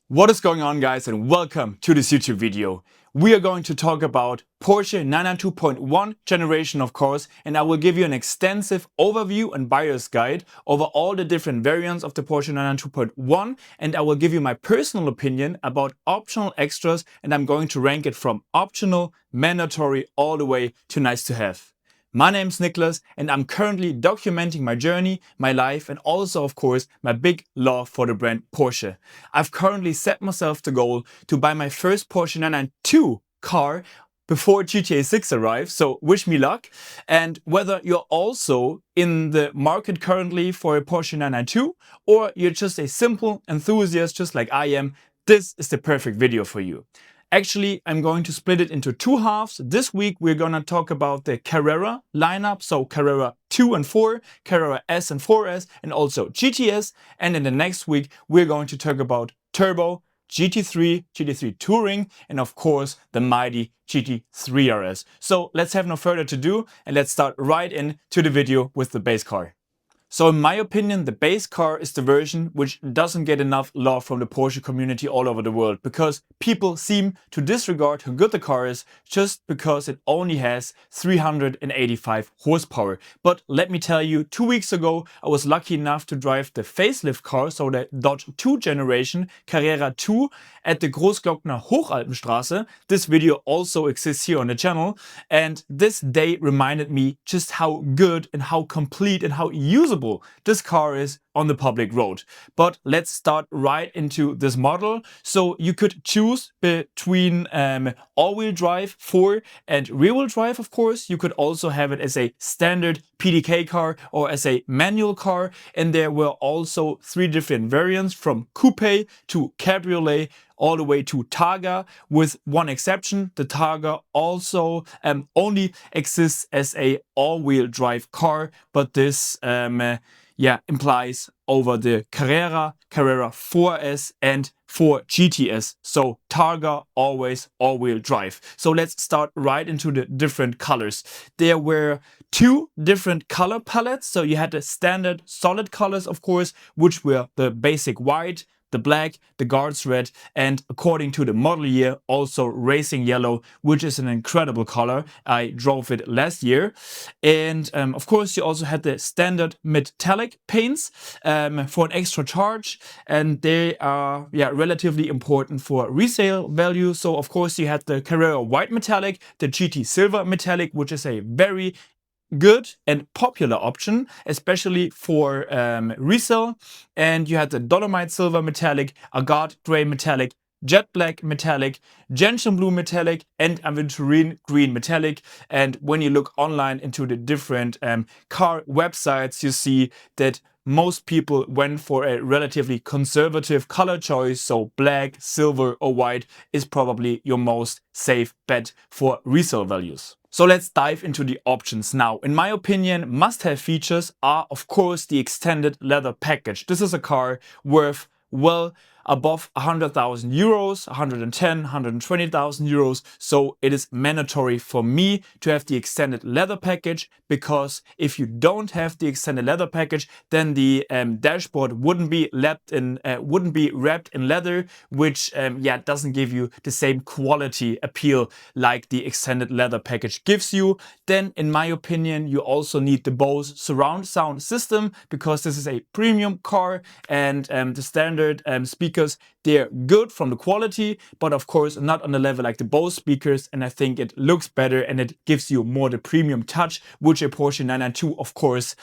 What is going on, guys, and welcome to this YouTube video. We are going to talk about Porsche 992.1 generation, of course, and I will give you an extensive overview and buyer's guide over all the different variants of the Porsche 992.1, and I will give you my personal opinion about optional extras, and I'm going to rank it from optional, mandatory, all the way to nice to have. My name's Niklas and I'm currently documenting my journey, my life, and also, of course, my big love for the brand Porsche. I've currently set myself the goal to buy my first Porsche 992 car before GTA 6 arrives, so wish me luck. And whether you're also in the market currently for a Porsche 992 or you're just a simple enthusiast just like I am, this is the perfect video for you. Actually, I'm going to split it into two halves. This week, we're going to talk about the Carrera lineup. So Carrera 2 and 4, Carrera S and 4S, and also GTS. And in the next week, we're going to talk about Turbo, GT3, GT3 Touring, and of course, the mighty GT3 RS. So let's have no further ado and let's start right into the video with the base car. So in my opinion, the base car is the version which doesn't get enough love from the Porsche community all over the world, because people seem to disregard how good the car is just because it only has 385 horsepower. But let me tell you, 2 weeks ago I was lucky enough to drive the facelift car, so the Dodge 2 generation Carrera 2 at the Großglockner Hochalpenstraße. This video also exists here on the channel, and this day reminded me just how good and how complete and how usable this car is on the public road. But let's start right into this model. So you could choose between all-wheel drive, 4 and rear-wheel drive, of course. You could also have it as a standard PDK car or as a manual car. And there were also 3 different variants, from coupe to cabriolet all the way to Targa, with one exception. The Targa also only exists as a all-wheel drive car, but this implies over the Carrera, Carrera 4S and 4 GTS. So Targa always all-wheel drive. So let's start right into the different colors. There were 2 different color palettes. So you had the standard solid colors, of course, which were the basic white, the black, the guards red, and according to the model year, also racing yellow, which is an incredible color. I drove it last year. And of course, you also had the standard metallic paints for an extra charge, and they are relatively important for resale value. So of course, you had the Carrera white metallic, the GT silver metallic, which is a very good and popular option, especially for resale. And you had the Dolomite silver metallic, agate gray metallic, jet black metallic, gentian blue metallic, and aventurine green metallic. And when you look online into the different car websites, you see that most people went for a relatively conservative color choice, so black, silver or white is probably your most safe bet for resale values. So let's dive into the options now. In my opinion, must-have features are, of course, the extended leather package. This is a car worth well above 100,000 euros, 110, 120,000 euros. So it is mandatory for me to have the extended leather package, because if you don't have the extended leather package, then the dashboard wouldn't be wrapped in leather, which doesn't give you the same quality appeal like the extended leather package gives you. Then, in my opinion, you also need the Bose surround sound system, because this is a premium car, and the standard speakers, they're good from the quality, but of course not on the level like the Bose speakers, and I think it looks better and it gives you more the premium touch, which a Porsche 992 of course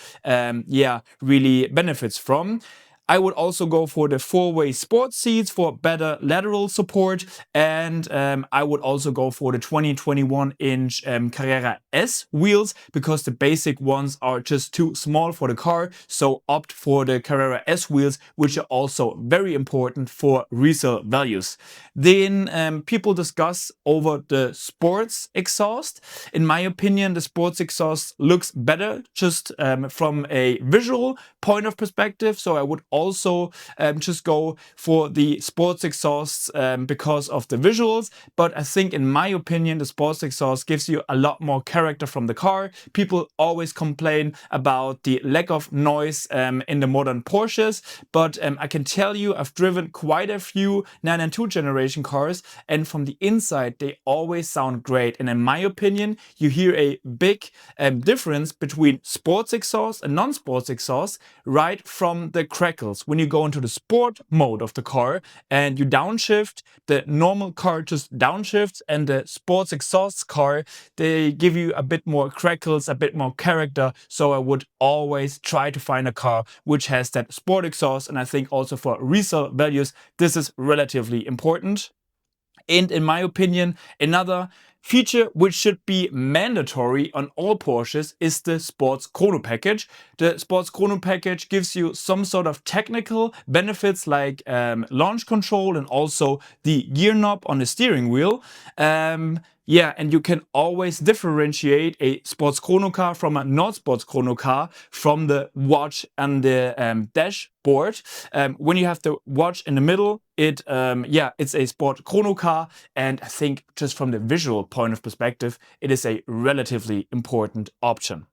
really benefits from. I would also go for the 4-way sports seats for better lateral support, and I would also go for the 20-21-inch Carrera S wheels, because the basic ones are just too small for the car. So opt for the Carrera S wheels, which are also very important for resale values. Then people discuss over the sports exhaust. In my opinion, the sports exhaust looks better just from a visual point of perspective. So I would also just go for the sports exhausts because of the visuals. But I think, in my opinion, the sports exhaust gives you a lot more character from the car. People always complain about the lack of noise in the modern Porsches, but I can tell you, I've driven quite a few 992 generation cars, and from the inside they always sound great. And in my opinion, you hear a big difference between sports exhaust and non-sports exhaust right from the crackles. When you go into the sport mode of the car and you downshift, the normal car just downshifts, and the sports exhaust car, they give you a bit more crackles, a bit more character. So I would always try to find a car which has that sport exhaust, and I think also for resale values this is relatively important. And in my opinion, another feature which should be mandatory on all Porsches is the Sports Chrono package. The Sports Chrono package gives you some sort of technical benefits like launch control and also the gear knob on the steering wheel. Yeah, and you can always differentiate a sports chrono car from a non-sports chrono car from the watch and the dashboard. When you have the watch in the middle, it's a sport chrono car, and I think just from the visual point of perspective, it is a relatively important option.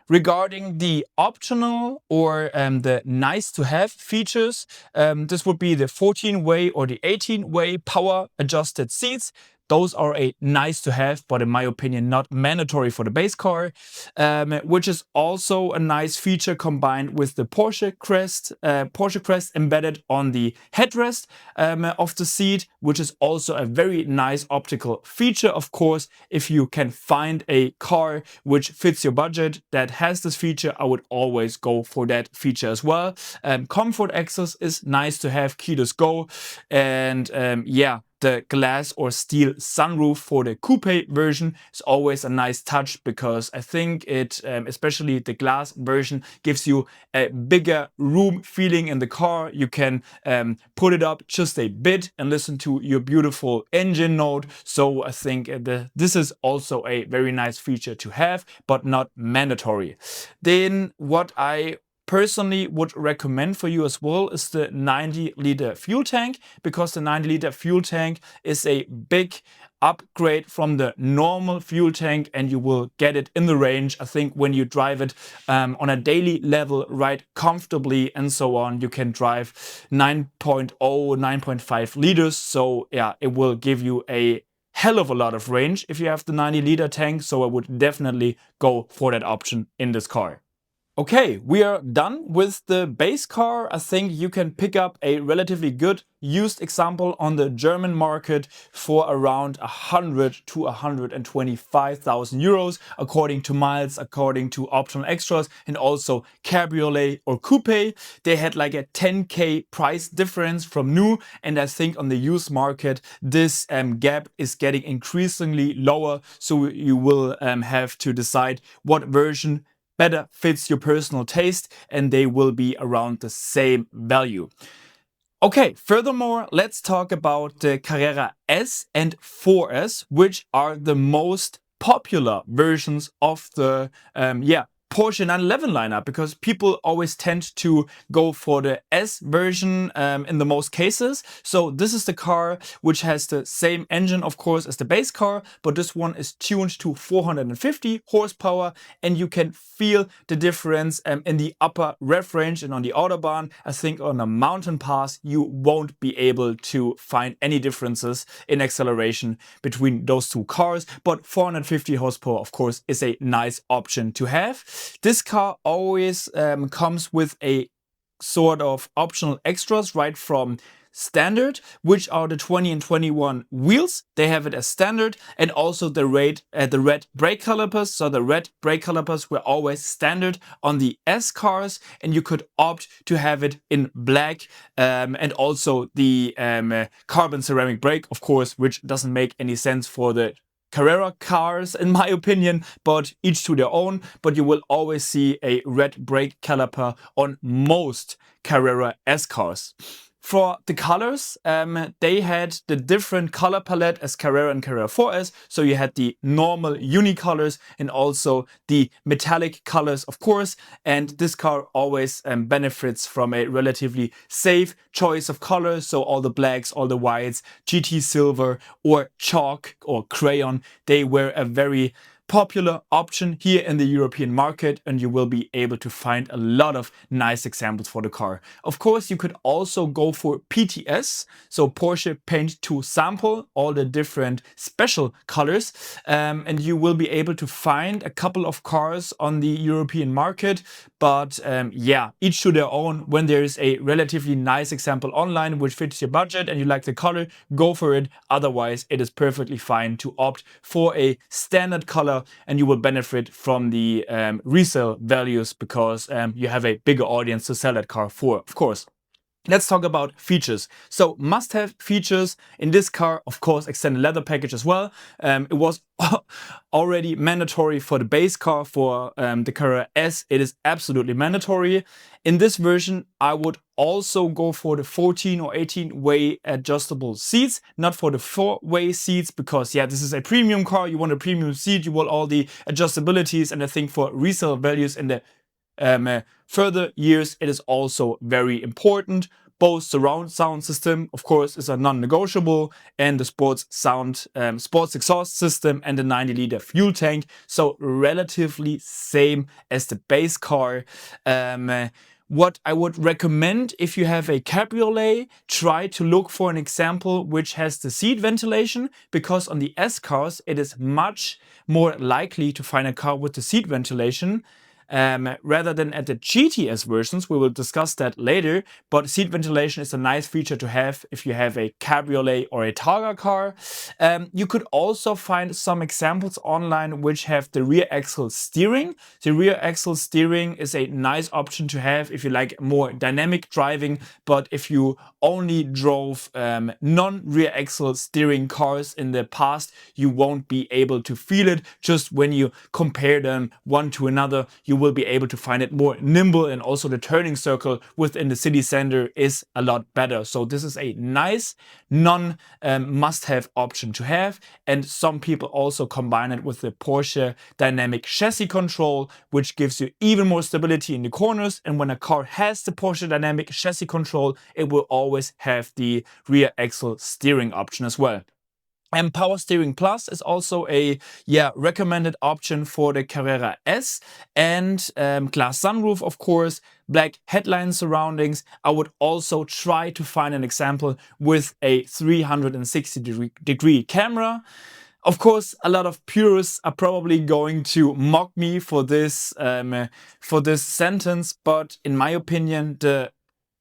Regarding the optional or the nice to have features, this would be the 14-way or the 18-way power adjusted seats. Those are a nice to have, but in my opinion not mandatory for the base car, which is also a nice feature combined with the Porsche crest embedded on the headrest of the seat, which is also a very nice optical feature. Of course, if you can find a car which fits your budget that has this feature, I would always go for that feature as well. Comfort access is nice to have, keyless go, and the glass or steel sunroof for the coupe version is always a nice touch, because I think it, especially the glass version, gives you a bigger room feeling in the car. You can put it up just a bit and listen to your beautiful engine note. So I think this is also a very nice feature to have, but not mandatory. Then what I personally would recommend for you as well is the 90-liter fuel tank, because the 90-liter fuel tank is a big upgrade from the normal fuel tank, and you will get it in the range. I think when you drive it on a daily level, right, comfortably and so on, you can drive 9.0, 9.5 liters. So yeah, it will give you a hell of a lot of range if you have the 90-liter tank. So I would definitely go for that option in this car. Okay, we are done with the base car. I think you can pick up a relatively good used example on the German market for around 100 to 125,000 euros, according to miles, according to optional extras, and also cabriolet or coupe. They had like a 10k price difference from new, and I think on the used market this gap is getting increasingly lower. So you will have to decide what version better fits your personal taste, and they will be around the same value. Okay, furthermore, let's talk about the Carrera S and 4S, which are the most popular versions of the Porsche 911 lineup, because people always tend to go for the S version in the most cases. So this is the car which has the same engine, of course, as the base car, but this one is tuned to 450 horsepower, and you can feel the difference in the upper rev range. And on the Autobahn, I think on a mountain pass, you won't be able to find any differences in acceleration between those two cars. But 450 horsepower, of course, is a nice option to have. This car always comes with a sort of optional extras right from standard, which are the 20 and 21 wheels. They have it as standard, and also the red brake calipers. So the red brake calipers were always standard on the S cars, and you could opt to have it in black, and also the carbon ceramic brake, of course, which doesn't make any sense for the Carrera cars in my opinion, but each to their own. But you will always see a red brake caliper on most Carrera S cars. For the colors, they had the different color palette as Carrera and Carrera 4S. So you had the normal uni colors and also the metallic colors, of course. And this car always benefits from a relatively safe choice of colors. So all the blacks, all the whites, GT silver or chalk or crayon, they were a very popular option here in the European market, and you will be able to find a lot of nice examples for the car. Of course, you could also go for PTS, so Porsche Paint to Sample, all the different special colors, and you will be able to find a couple of cars on the European market. But yeah, each to their own. When there is a relatively nice example online which fits your budget and you like the color, go for it. Otherwise, it is perfectly fine to opt for a standard color, and you will benefit from the resale values because you have a bigger audience to sell that car for, of course. Let's talk about features. So must-have features in this car, of course, extended leather package as well. It was already mandatory for the base car. For the Carrera S, it is absolutely mandatory. In this version, I would also go for the 14 or 18-way adjustable seats, not for the 4-way seats, because yeah, this is a premium car. You want a premium seat, you want all the adjustabilities, and I think for resale values in the further years, it is also very important. Both surround sound system, of course, is a non-negotiable, and the sports exhaust system and the 90-liter fuel tank. So relatively same as the base car. What I would recommend, if you have a cabriolet, try to look for an example which has the seat ventilation, because on the S cars it is much more likely to find a car with the seat ventilation. Rather than at the GTS versions. We will discuss that later, but seat ventilation is a nice feature to have if you have a cabriolet or a Targa car. You could also find some examples online which have the rear axle steering. The rear axle steering is a nice option to have if you like more dynamic driving, but if you only drove non-rear axle steering cars in the past, you won't be able to feel it. Just when you compare them one to another, you will be able to find it more nimble, and also the turning circle within the city center is a lot better. So this is a nice must-have option to have, and some people also combine it with the Porsche dynamic chassis control, which gives you even more stability in the corners. And when a car has the Porsche dynamic chassis control, it will always have the rear axle steering option as well. And Power Steering Plus is also a recommended option for the Carrera S, and glass sunroof, of course, black headline surroundings. I would also try to find an example with a 360-degree camera. Of course, a lot of purists are probably going to mock me for this sentence, but in my opinion, the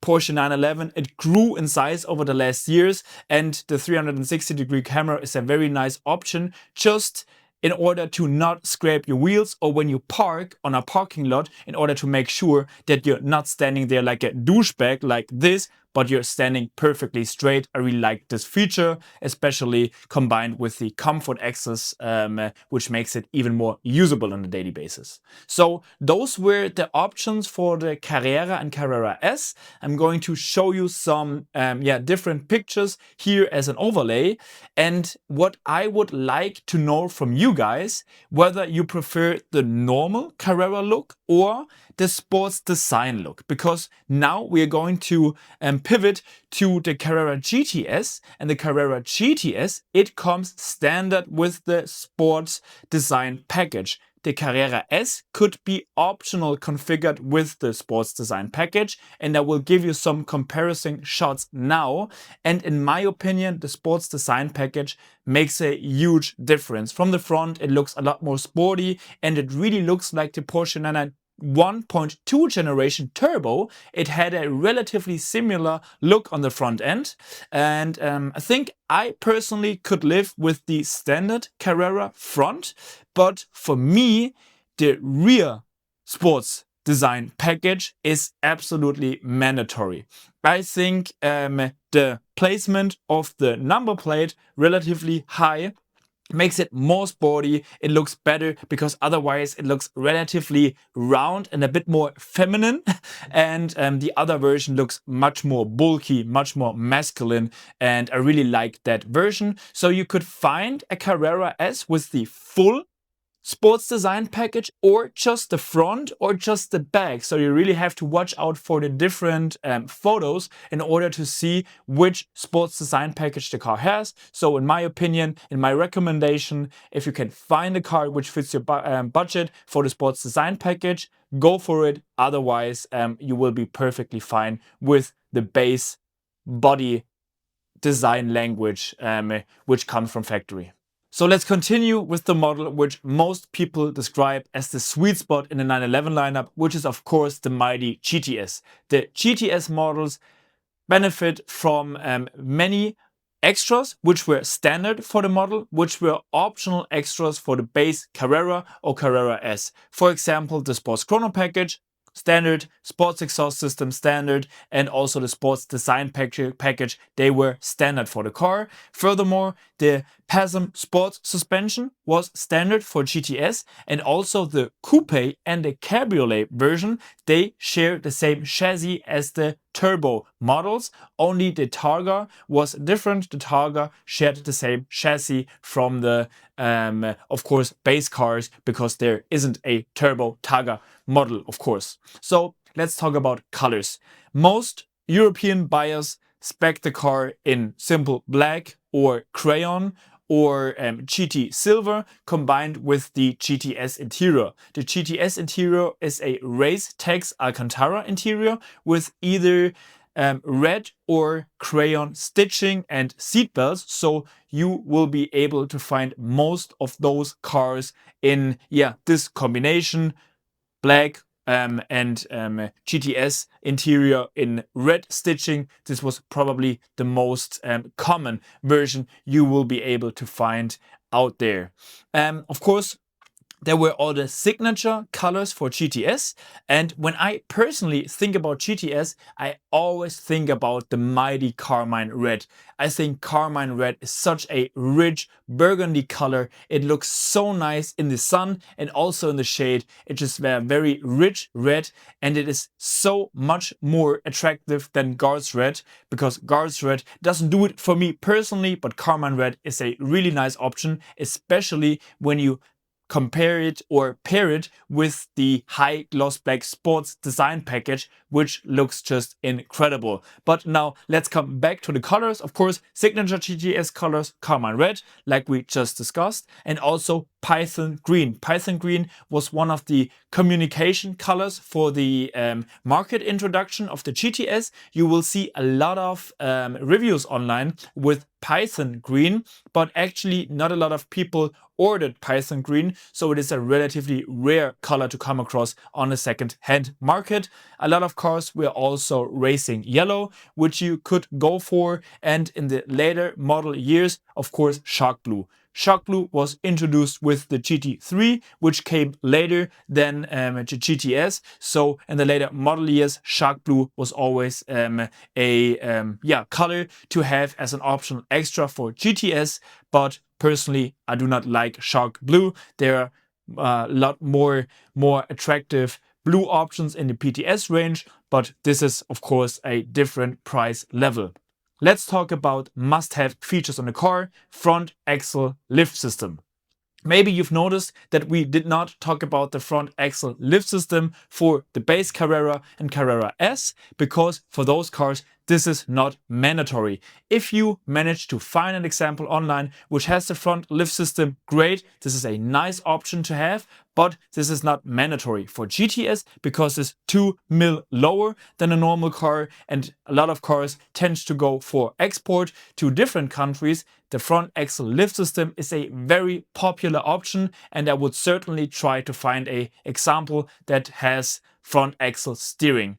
Porsche 911, it grew in size over the last years, and the 360-degree camera is a very nice option just in order to not scrape your wheels, or when you park on a parking lot, in order to make sure that you're not standing there like a douchebag like this, but you're standing perfectly straight. I really like this feature, especially combined with the comfort access, which makes it even more usable on a daily basis. So those were the options for the Carrera and Carrera S. I'm going to show you some different pictures here as an overlay, and what I would like to know from you guys, whether you prefer the normal Carrera look or the sports design look, because now we are going to pivot to the Carrera GTS, and the Carrera GTS, it comes standard with the sports design package. The Carrera S could be optional configured with the sports design package, and I will give you some comparison shots now. And in my opinion, the sports design package makes a huge difference. From the front, it looks a lot more sporty, and it really looks like the Porsche 992.1 generation turbo. It had a relatively similar look on the front end, and I think I personally could live with the standard Carrera front, but for me the rear sports design package is absolutely mandatory. I think the placement of the number plate relatively high makes it more sporty. It looks better because otherwise it looks relatively round and a bit more feminine. And the other version looks much more bulky, much more masculine. And I really like that version. So you could find a Carrera S with the full sports design package, or just the front, or just the back. So you really have to watch out for the different photos in order to see which sports design package the car has. So in my opinion, in my recommendation, if you can find a car which fits your budget for the sports design package, go for it. Otherwise, you will be perfectly fine with the base body design language which comes from factory. So let's continue with the model which most people describe as the sweet spot in the 911 lineup, which is of course the mighty GTS. The GTS models benefit from many extras which were standard for the model, which were optional extras for the base Carrera or Carrera S. For example, the Sports Chrono package, standard, sports exhaust system standard, and also the sports design package, they were standard for the car. Furthermore, the PASM sports suspension was standard for GTS, and also the coupe and the cabriolet version, they share the same chassis as the turbo models. Only the Targa was different. The Targa shared the same chassis from the of course base cars, because there isn't a turbo Targa model, of course. So let's talk about colors. Most European buyers spec the car in simple black or crayon or GT silver combined with the GTS interior. The GTS interior is a race tex Alcantara interior with either red or crayon stitching and seat belts, so you will be able to find most of those cars in this combination, black and GTS interior in red stitching. This was probably the most common version you will be able to find out there. Of course, there were all the signature colors for GTS, and when I personally think about GTS, I always think about the mighty Carmine Red. I think Carmine Red is such a rich burgundy color. It looks so nice in the sun and also in the shade. It's just a very rich red, and it is so much more attractive than Guards Red, because Guards Red doesn't do it for me personally, but Carmine Red is a really nice option, especially when you compare it or pair it with the high gloss black sports design package, which looks just incredible. But now let's come back to the colors. Of course, signature GTS colors, Carmine Red, like we just discussed, and also Python Green. Python Green was one of the communication colors for the market introduction of the GTS. You will see a lot of reviews online with Python Green, but actually not a lot of people ordered Python Green, so it is a relatively rare color to come across on the second-hand market. A lot of cars were also racing yellow, which you could go for, and in the later model years, of course, Shark Blue. Shark Blue was introduced with the GT3, which came later than the GTS. So in the later model years, Shark Blue was always a color to have as an optional extra for GTS. But personally, I do not like Shark Blue. There are a lot more attractive blue options in the PTS range, but this is of course a different price level. Let's talk about must-have features on the car: front axle lift system. Maybe you've noticed that we did not talk about the front axle lift system for the base Carrera and Carrera S, because for those cars this is not mandatory. If you manage to find an example online which has the front lift system, great, this is a nice option to have, but this is not mandatory for GTS because it's 2 mil lower than a normal car, and a lot of cars tend to go for export to different countries. The front axle lift system is a very popular option, and I would certainly try to find an example that has front axle steering.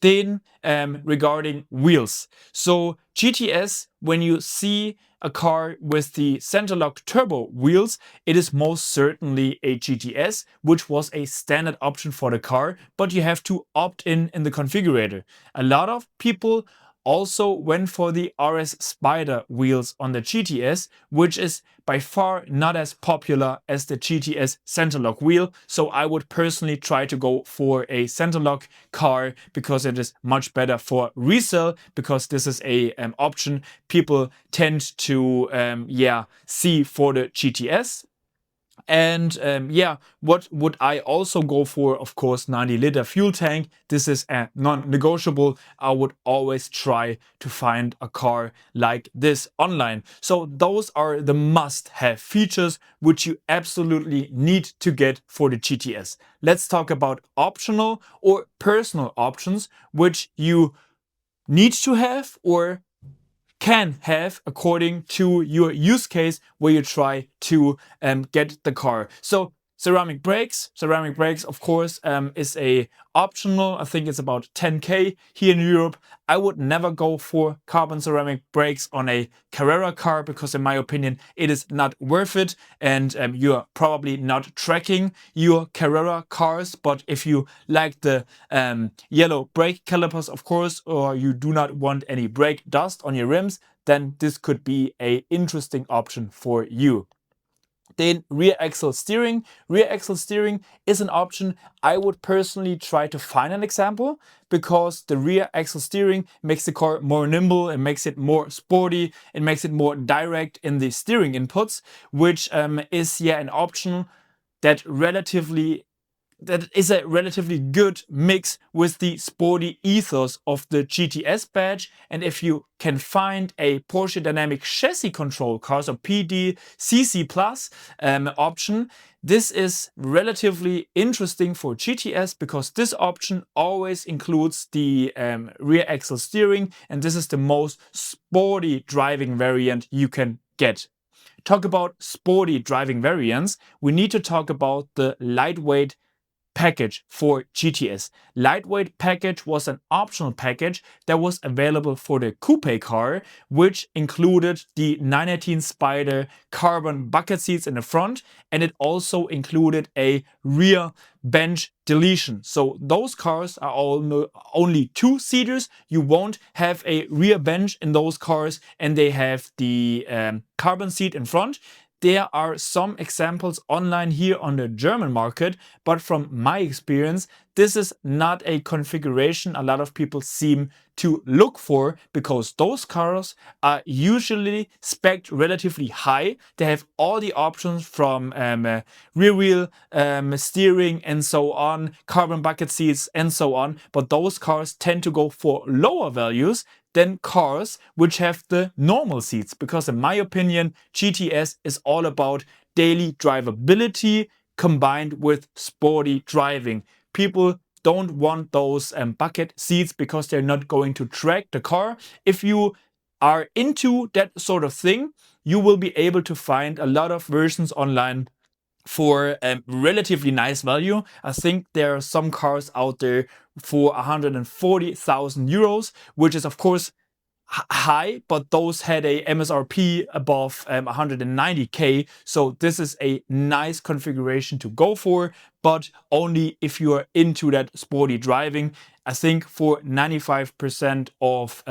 Then regarding wheels. So GTS, when you see a car with the center lock turbo wheels, it is most certainly a GTS, which was a standard option for the car, but you have to opt in the configurator. A lot of people also went for the RS Spider wheels on the GTS, which is by far not as popular as the GTS centerlock wheel. So I would personally try to go for a centerlock car because it is much better for resale, because this is a option people tend to see for the GTS. And what would I also go for? Of course, 90-liter fuel tank. This is a non-negotiable. I would always try to find a car like this online. So those are the must-have features which you absolutely need to get for the GTS. Let's talk about optional or personal options which you need to have or can have according to your use case where you try to get the car. So ceramic brakes of course is a optional. I think it's about 10k here in Europe. I would never go for carbon ceramic brakes on a Carrera car because in my opinion it is not worth it, and you're probably not tracking your Carrera cars. But if you like the yellow brake calipers, of course, or you do not want any brake dust on your rims, then this could be an interesting option for you. Then rear axle steering. Rear axle steering is an option. I would personally try to find an example because the rear axle steering makes the car more nimble, it makes it more sporty, it makes it more direct in the steering inputs, which is an option that is a relatively good mix with the sporty ethos of the GTS badge. And if you can find a Porsche Dynamic Chassis Control car, so PDCC Plus option, this is relatively interesting for GTS because this option always includes the rear axle steering, and this is the most sporty driving variant you can get. Talk about sporty driving variants, we need to talk about the lightweight package for GTS. Lightweight package was an optional package that was available for the coupe car, which included the 918 Spider carbon bucket seats in the front, and it also included a rear bench deletion. So those cars are only two-seaters. You won't have a rear bench in those cars, and they have the carbon seat in front. There are some examples online here on the German market, but from my experience, this is not a configuration a lot of people seem to look for because those cars are usually spec'd relatively high. They have all the options from rear wheel steering and so on, carbon bucket seats and so on, but those cars tend to go for lower values than cars which have the normal seats, because in my opinion GTS is all about daily drivability combined with sporty driving. People don't want those bucket seats because they're not going to track the car. If you are into that sort of thing, you will be able to find a lot of versions online for a relatively nice value. I think there are some cars out there for 140,000 euros, which is of course high, but those had a MSRP above 190k. So this is a nice configuration to go for, but only if you are into that sporty driving. I think for 95% of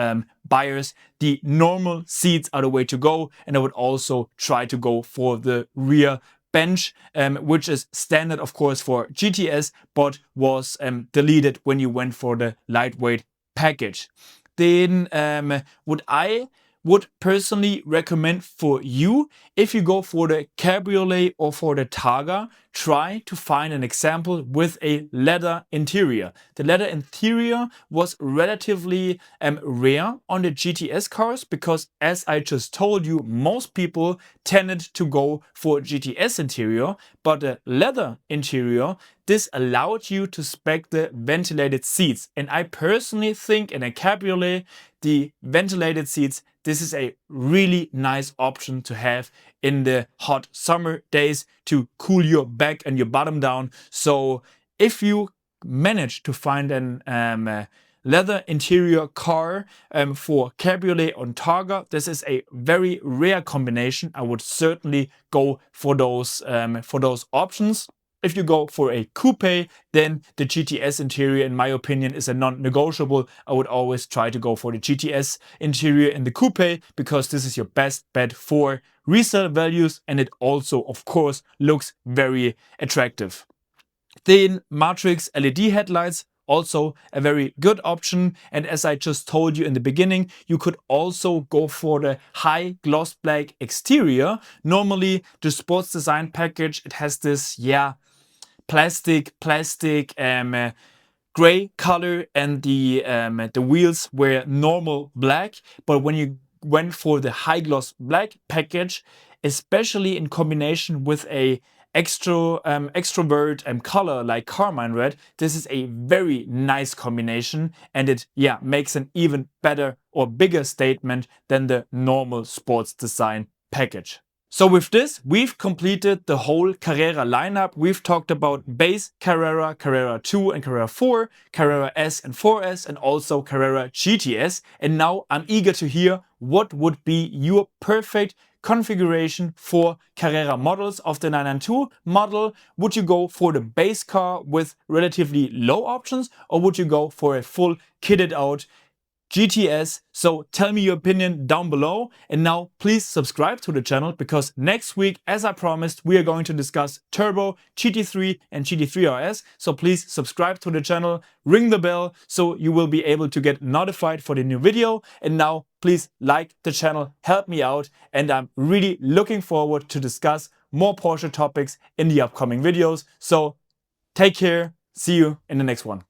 buyers, the normal seats are the way to go, and I would also try to go for the rear bench, which is standard of course for GTS, but was deleted when you went for the lightweight package. Then what I would personally recommend for you, if you go for the Cabriolet or for the Targa, try to find an example with a leather interior. The leather interior was relatively rare on the GTS cars because, as I just told you, most people tended to go for GTS interior, but the leather interior, this allowed you to spec the ventilated seats. And I personally think in a Cabriolet, the ventilated seats, this is a really nice option to have in the hot summer days to cool your back and your bottom down. So if you manage to find an leather interior car for Cabriolet on Targa, this is a very rare combination. I would certainly go for those options. If you go for a coupe, then the GTS interior, in my opinion, is a non-negotiable. I would always try to go for the GTS interior in the coupe because this is your best bet for resale values, and it also, of course, looks very attractive. Thin matrix LED headlights, also a very good option. And as I just told you in the beginning, you could also go for the high gloss black exterior. Normally the sports design package, it has this, plastic gray color, and the wheels were normal black. But when you went for the high gloss black package, especially in combination with a extrovert color like carmine red, this is a very nice combination, and it makes an even better or bigger statement than the normal sports design package. So with this, we've completed the whole Carrera lineup. We've talked about base Carrera, Carrera 2 and Carrera 4, Carrera S and 4S, and also Carrera GTS. And now I'm eager to hear what would be your perfect configuration for Carrera models of the 992 model. Would you go for the base car with relatively low options, or would you go for a full kitted out GTS? So tell me your opinion down below, and now please subscribe to the channel, because next week, as I promised, we are going to discuss turbo GT3 and GT3 RS. So please subscribe to the channel, ring the bell so you will be able to get notified for the new video. And now please like the channel, help me out, and I'm really looking forward to discuss more Porsche topics in the upcoming videos. So take care, see you in the next one.